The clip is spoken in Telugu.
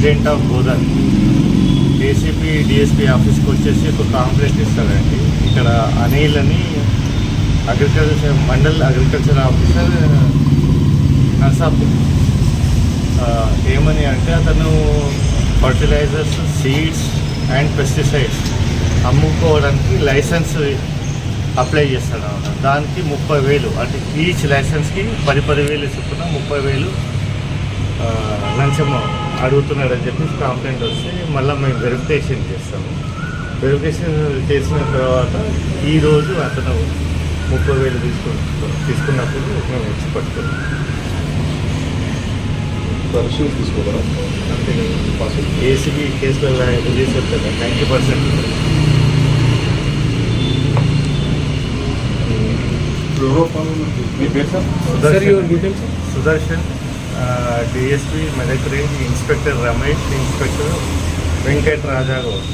President of Godavari ACP DSP ఆఫీస్కి వచ్చేసి ఒక కాంప్లైంట్ ఇస్తారండి. ఇక్కడ అనిల్ అని మండల్ అగ్రికల్చర్ ఆఫీసర్ నర్సాపూర్ ఏమని అంటే అతను ఫర్టిలైజర్స్, సీడ్స్ అండ్ పెస్టిసైడ్స్ అమ్ముకోవడానికి లైసెన్స్ అప్లై చేస్తాడు అన్నమాట. దానికి 30,000 అంటే ఈచ్ లైసెన్స్కి 10,000 చొప్పున 30,000 లంచం అడుగుతున్నాడని చెప్పి కంప్లైంట్ వస్తే మళ్ళీ మేము వెరిఫికేషన్ చేస్తాము. వెరిఫికేషన్ చేసిన తర్వాత ఈరోజు అతను 30,000 తీసుకున్నప్పుడు మేము వచ్చి పట్టుకున్నాం. తీసుకోగలరా అంతే ఏసీబీ కేసులలో రిలీజ్ అవుతుంది 90%. మీ పేరు sir? Sudarshan, DSP Medak range, inspector Ramesh, inspector Venkat Raja Goud.